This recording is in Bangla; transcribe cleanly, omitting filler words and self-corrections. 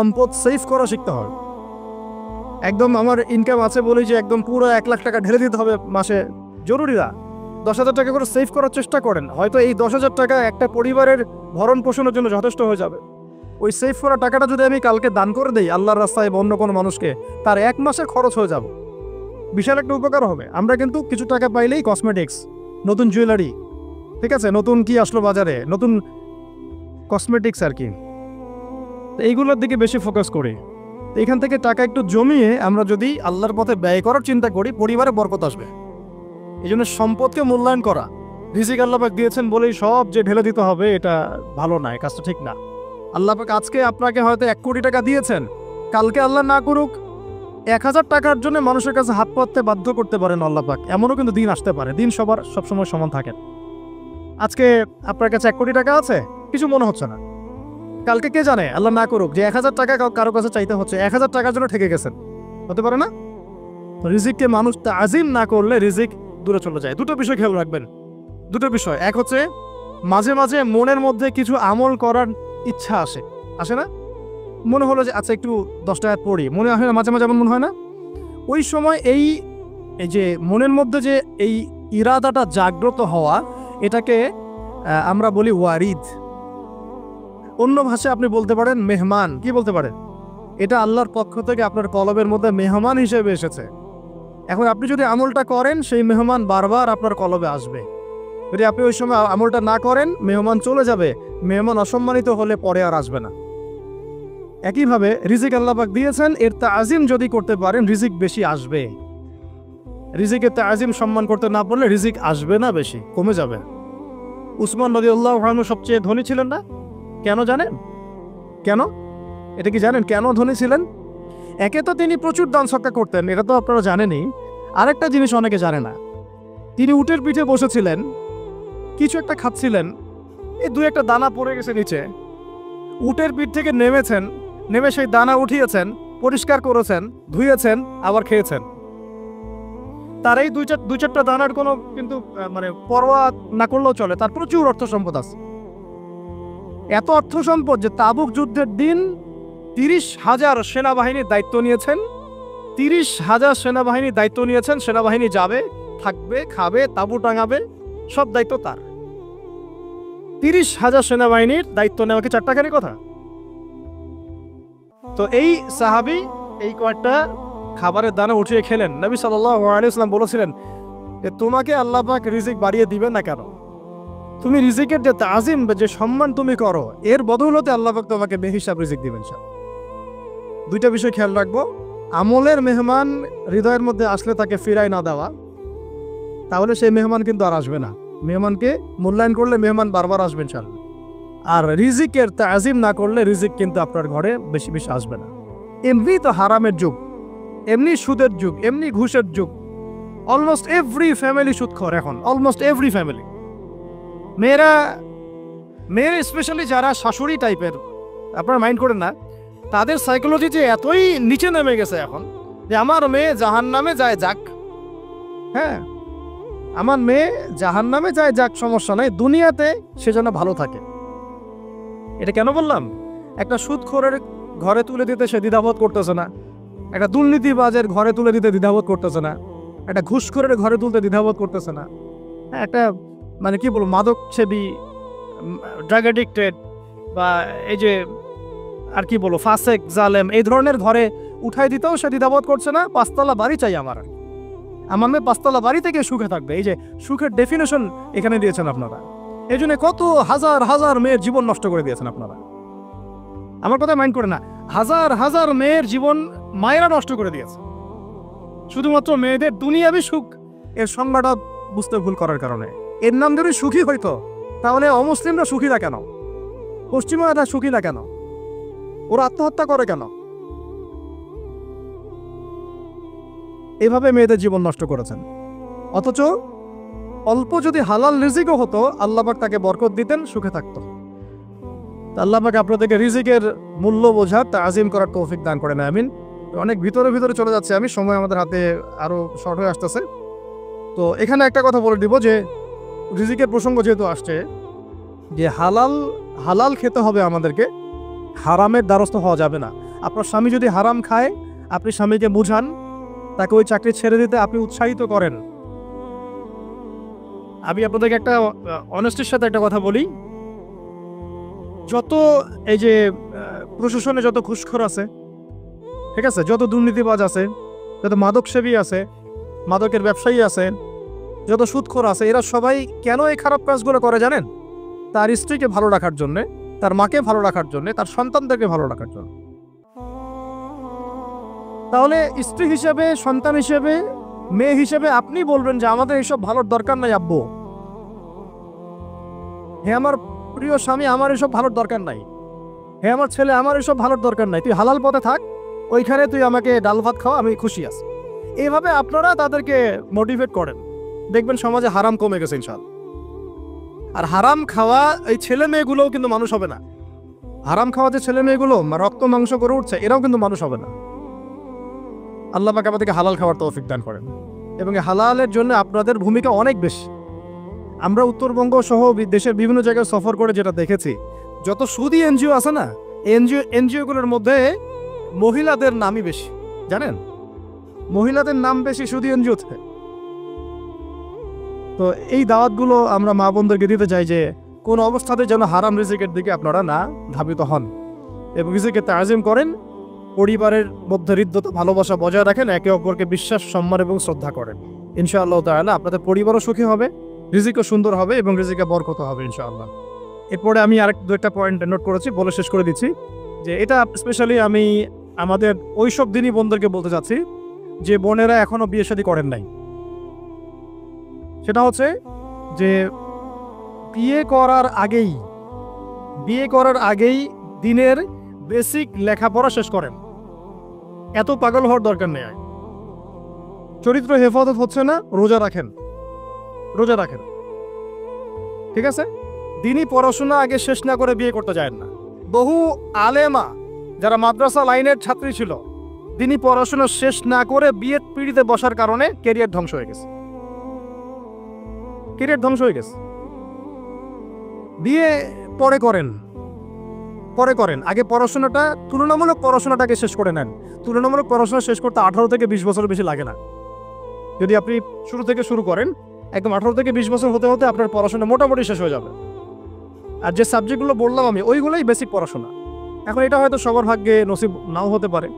সম্পদ সেভ করা শিখতে হবে। একদম আমার ইনকাম আছে বলেই যে একদম পুরো 1 লাখ টাকা ঢেলে দিতে হবে মাসে, জরুরি না। 10,000 টাকা করে সেভ করার চেষ্টা করেন, হয়তো এই 10,000 টাকা একটা পরিবারের ভরণ পোষণের জন্য যথেষ্ট হয়ে যাবে। ওই সেভ করা টাকাটা যদি আমি কালকে দান করে দিই আল্লাহর রাস্তায় বা অন্য কোনো মানুষকে, তার 1 মাসের খরচ হয়ে যাবে, বিশাল একটা উপকার হবে। আমরা কিন্তু কিছু টাকা পাইলেই কসমেটিক্স, নতুন জুয়েলারি, ঠিক আছে, নতুন কি আসলো বাজারে, নতুন কসমেটিক্স আর কি, এইগুলোর দিকে বেশি ফোকাস করি। এখান থেকে টাকা একটু জমিয়ে আমরা যদি আল্লাহর পথে ব্যয় করার চিন্তা করি, পরিবারে বরকত আসবে। এই জন্য সম্পদকে মূল্যায়ন করা, রিজিক আল্লাহ পাক দিয়েছেন বলেই সব যে ঢেলে দিতে হবে, এটা ভালো না, এই কাজটা ঠিক না। আল্লাহ পাক আজকে আপনাকে হয়তো 1 কোটি টাকা দিয়েছেন, কালকে আল্লাহ না করুক 1000 টাকার জন্য মানুষের কাছে হাত পাততে বাধ্য করতে পারেন আল্লাহ পাক। এমনও কিন্তু দিন আসতে পারে, দিন সবার সবসময় সমান থাকে। আজকে আপনার কাছে 1 কোটি টাকা আছে, কিছু মনে হচ্ছে না, কালকে কে জানে আল্লাহ না করুক যে 1000 টাকা কারো কাছে চাইতে হচ্ছে, 1000 টাকার জন্য ঠেকে গেছেন, হতে পারে না? রিজিককে মানুষ তাজিম না করলে রিজিক দূরে চলে যায়। দুটো বিষয় খেয়াল রাখবেন, দুটো বিষয়। এক হচ্ছে মাঝে মাঝে মনের মধ্যে কিছু আমল করার ইচ্ছা আসে না? মনে হলো যে আচ্ছা একটু 10টা আয়াত পড়ি, মনে হয় না মাঝে মাঝে এমন মনে হয় না? ওই সময় এই যে মনের মধ্যে যে এই ইরাদাটা জাগ্রত হওয়া, এটাকে আমরা বলি ওয়ারিদ। অন্য ভাষায় আপনি বলতে পারেন মেহমান। কি বলতে পারেন? এটা আল্লাহর পক্ষ থেকে আপনার কলবের মধ্যে মেহমান হিসেবে এসেছে। এখন আপনি যদি আমলটা করেন, সেই মেহমান বারবার আপনার কলবে আসবে। যদি আপনি ওই সময় আমলটা না করেন, মেহমান চলে যাবে, মেহমান অসম্মানিত হলে পরে আর আসবে না। একইভাবে রিজিক আল্লাহ পাক দিয়েছেন, এর তাজিম যদি করতে পারেন রিজিক বেশি আসবে। রিজিকের তাজিম সম্মান করতে না পারলে রিজিক আসবে না, বেশি কমে যাবে। উসমান রাদিয়াল্লাহু আনহু সবচেয়ে ধনী ছিলেন না? কেন জানেন? কেন? এটা কি জানেন কেন ধনী ছিলেন? একে তো তিনি প্রচুর দান সদকা করতেন, এটা তো আপনারা জানেনই। আরেকটা জিনিস অনেকে জানে না, তিনি উটের পিঠে বসেছিলেন, কিছু একটা খাচ্ছিলেন, এই 2-1টা দানা পড়ে গেছে নিচে। উটের পিঠ থেকে নেমেছেন, নেমে সেই দানা উঠিয়েছেন, পরিষ্কার করেছেন, ধুয়েছেন, আবার খেয়েছেন। তার এই 2-4টা দানার কোনো কিন্তু মানে পরোয়া না করলেও চলে, তার প্রচুর অর্থ সম্পদ আছে। এত অর্থ সম্পদ যে তাবুক যুদ্ধের দিন 30,000 সেনাবাহিনীর দায়িত্ব নিয়েছেন। 30,000 সেনাবাহিনীর দায়িত্ব নিয়েছেন। সেনাবাহিনী যাবে, থাকবে, খাবে, তাঁবু টাঙাবে, সব দায়িত্ব তার। 30,000 সেনাবাহিনীর দায়িত্ব নেওয়া কি চারটাখানি কথা? তো এই সাহাবী এই কয়েকটা খাবারের দানা উঠিয়ে খেলেন। নবী সাল্লাল্লাহু আলাইহি ওয়াসাল্লাম বলেছিলেন যে তোমাকে আল্লাহ পাক রিজিক বাড়িয়ে দিবেন না কেন? তুমি রিজিকের যে তাজিম, যে সম্মান তুমি করো, এর বদৌলতে আল্লাহ পাক তোমাকে বেহিসাব রিজিক দিবেন। দুইটা বিষয় খেয়াল রাখবো। আমলের মেহমান হৃদয়ের মধ্যে আসলে তাকে ফিরাই না দেওয়া, তাহলে সেই মেহমান কিন্তু আর আসবে না। মেহমানকে মূল্যায়ন করলে মেহমান বারবার আসবেন ইনশাআল্লাহ। আর রিজিকের তাজিম না করলে রিজিক কিন্তু আপনার ঘরে বেশি বেশি আসবে না। এমনি তো হারামের যুগ, এমনি সুদের যুগ, এমনি ঘুষের যুগ। অলমোস্ট এভরি ফ্যামিলি সুদখোর এখন, অলমোস্ট এভরি ফ্যামিলি। মেয়েরা স্পেশালি যারা শাশুড়ি টাইপের, আপনারা মাইন্ড করেন না, তাদের সাইকোলজি যে এতই নিচে নেমে গেছে এখন যে আমার মেয়ে জাহান্নামে যায় যাক। হ্যাঁ, আমার মেয়ে জাহান্নামে যায় যাক, সমস্যা নাই, দুনিয়াতে সে যেন ভালো থাকে। এটা কেন বললাম? একটা সুদখোরের ঘরে তুলে দিতে সে দ্বিধাবোধ করতেছে না, একটা দুর্নীতিবাজের ঘরে তুলে দিতে দ্বিধাবোধ করতেছে না, একটা ঘুষখোরের ঘরে তুলতে দ্বিধাবোধ করতেছে না, একটা মানে কি বলবো মাদক সেবী, ড্রাগ অ্যাডিক্টেড বা এই যে আর কি বলবো ফাসেক জালেম, এই ধরনের ঘরে উঠাই দিতেও সে দ্বিধাবোধ করছে না। 5তলা বাড়ি চাই আমার মেয়ে 5তলা বাড়ি থেকে সুখে থাকবে। এই যে সুখের ডেফিনেশন এখানে দিয়েছেন আপনারা। এই জন্য কত হাজার হাজার মেয়ের জীবন নষ্ট করে দিয়েছেন আপনারা। আমার কথা মাইন্ড করে না, হাজার হাজার মেয়ের জীবন মায়েরা নষ্ট করে দিয়েছে, শুধুমাত্র মেয়েদের দুনিয়াবি সুখ এর সংজ্ঞাটা বুঝতে ভুল করার কারণে। এর নাম যদি সুখী হইতো তাহলে অমুসলিমরা সুখী না কেন? পশ্চিমারা সুখী না কেন? ওরা আত্মহত্যা করে কেন? এভাবে মেয়েদের জীবন নষ্ট করেছেন। অথচ অল্প যদি হালাল রিজিকও হতো, আল্লাহ পাক তাকে বরকত দিতেন, সুখে থাকতো। আল্লাহ পাক আপনাদেরকে রিজিকের মূল্য বোঝার, তাজিম করার তৌফিক দান করেন, আমিন। অনেক ভিতরে চলে যাচ্ছে আমি, সময় আমাদের হাতে আরো শর্ট হয়ে আসতেছে। তো এখানে একটা কথা বলে দিব যে রিজিকের প্রসঙ্গ যেহেতু আসছে, যে হালাল খেতে হবে আমাদেরকে, হারামের দ্বারস্থ হওয়া যাবে না। আপনার স্বামী যদি হারাম খায়, আপনি স্বামীকে বুঝান, তাকে ওই চাকরি ছেড়ে দিতে আপনি উৎসাহিত করেন। আমি আপনাদেরকে একটা অনেস্টির সাথে একটা কথা বলি, যত এই যে প্রশাসনে যত ঘুষখোর আছে, ঠিক আছে, যত দুর্নীতিবাজ আছে, যত মাদকসেবী আছে, মাদকের ব্যবসায়ী আছে, যত সুদখোর আছে, এরা সবাই কেন এই খারাপ কাজগুলো করে জানেন? তার স্ত্রীকে ভালো রাখার জন্য, তার মাকে ভালো রাখার জন্য, তার সন্তানদেরকে ভালো রাখার জন্য। তাহলে স্ত্রী হিসেবে, সন্তান হিসেবে, মেয়ে হিসেবে আপনি বলবেন যে আমাদের এইসব ভালোর দরকার নাই আব্বু, হে আমার প্রিয় স্বামী, আমার এসব ভালোর দরকার নাই, হে আমার ছেলে, আমার এসব ভালোর দরকার নাই, তুই হালাল পথে থাক, ওইখানে তুই আমাকে ডাল ভাত খাওয়া, আমি খুশি আছি। এইভাবে আপনারা তাদেরকে মোটিভেট করেন, দেখবেন সমাজে হারাম কমে গেছে ইনশাআল্লাহ। আর হারাম খাওয়া এই ছেলে মেয়েগুলোও কিন্তু মানুষ হবে না। হারাম খাওয়া যে ছেলে মেয়েগুলো রক্ত মাংস করে উঠছে, এরাও কিন্তু মানুষ হবে না। আল্লাহ পাক আমাদেরকে হালাল খাওয়ার তৌফিক দান করেন, এবং এই হালালের জন্য আপনাদের ভূমিকা অনেক বেশি। আমরা উত্তরবঙ্গ সহ দেশের বিভিন্ন জায়গায় সফর করে যেটা দেখেছি, যত সুদী এনজিও আছে না, এনজিওগুলোর মধ্যে মহিলাদের নামই বেশি, জানেন? মহিলাদের নাম বেশি সুদী এনজিওতে। তো এই দাওয়াতগুলো আমরা মা বোনদেরকে দিতে চাই যে কোন অবস্থাতে যেন হারাম রিজিকের দিকে আপনারা না ধাবিত হন, এবং রিজিকে তাজিম করেন, পরিবারের মধ্যে হৃদ্যতা ভালোবাসা বজায় রাখেন, একে অপরকে বিশ্বাস, সম্মান এবং শ্রদ্ধা করেন। ইনশাআল্লাহ তাআলা আপনাদের পরিবারও সুখী হবে, রিজিকও সুন্দর হবে, এবং রিজিকে বরকত হবে ইনশাআল্লাহ। এরপরে আমি আরেক দুইটা পয়েন্ট নোট করেছি, বলে শেষ করে দিচ্ছি যে এটা স্পেশালি আমি আমাদের ওইসব দিনই বোনদেরকে বলতে চাচ্ছি যে বোনেরা এখনো বিয়ে শাদী করেন নাই। সেটা হচ্ছে যে বিয়ে করার আগেই দিনের বেসিক লেখাপড়া শেষ করেন। এত পাগল হওয়ার দরকার নেই। চরিত্র হেফাজত হচ্ছে না, রোজা রাখেন, ঠিক আছে? দিনই পড়াশোনা আগে শেষ না করে বিয়ে করতে যায় না। বহু আলেমা যারা মাদ্রাসা লাইনের ছাত্রী ছিল, দিনই পড়াশোনা শেষ না করে বিয়ের পিঁড়িতে বসার কারণে ক্যারিয়ার ধ্বংস হয়ে গেছে। বিয়ে পরে করেন, আগে পড়াশোনাটা, তুলনামূলক পড়াশোনাটাকে শেষ করে নেন। তুলনামূলক পড়াশোনা শেষ করতে 18 থেকে 20 বছর বেশি লাগে না। যদি আপনি শুরু থেকে শুরু করেন, একদম 18 থেকে 20 বছর হতে হতে আপনার পড়াশোনা মোটামুটি শেষ হয়ে যাবে। আর যে সাবজেক্টগুলো বললাম আমি, ওইগুলোই বেসিক পড়াশোনা। এখন এটা হয়তো সবার ভাগ্যে নসিব নাও হতে পারে,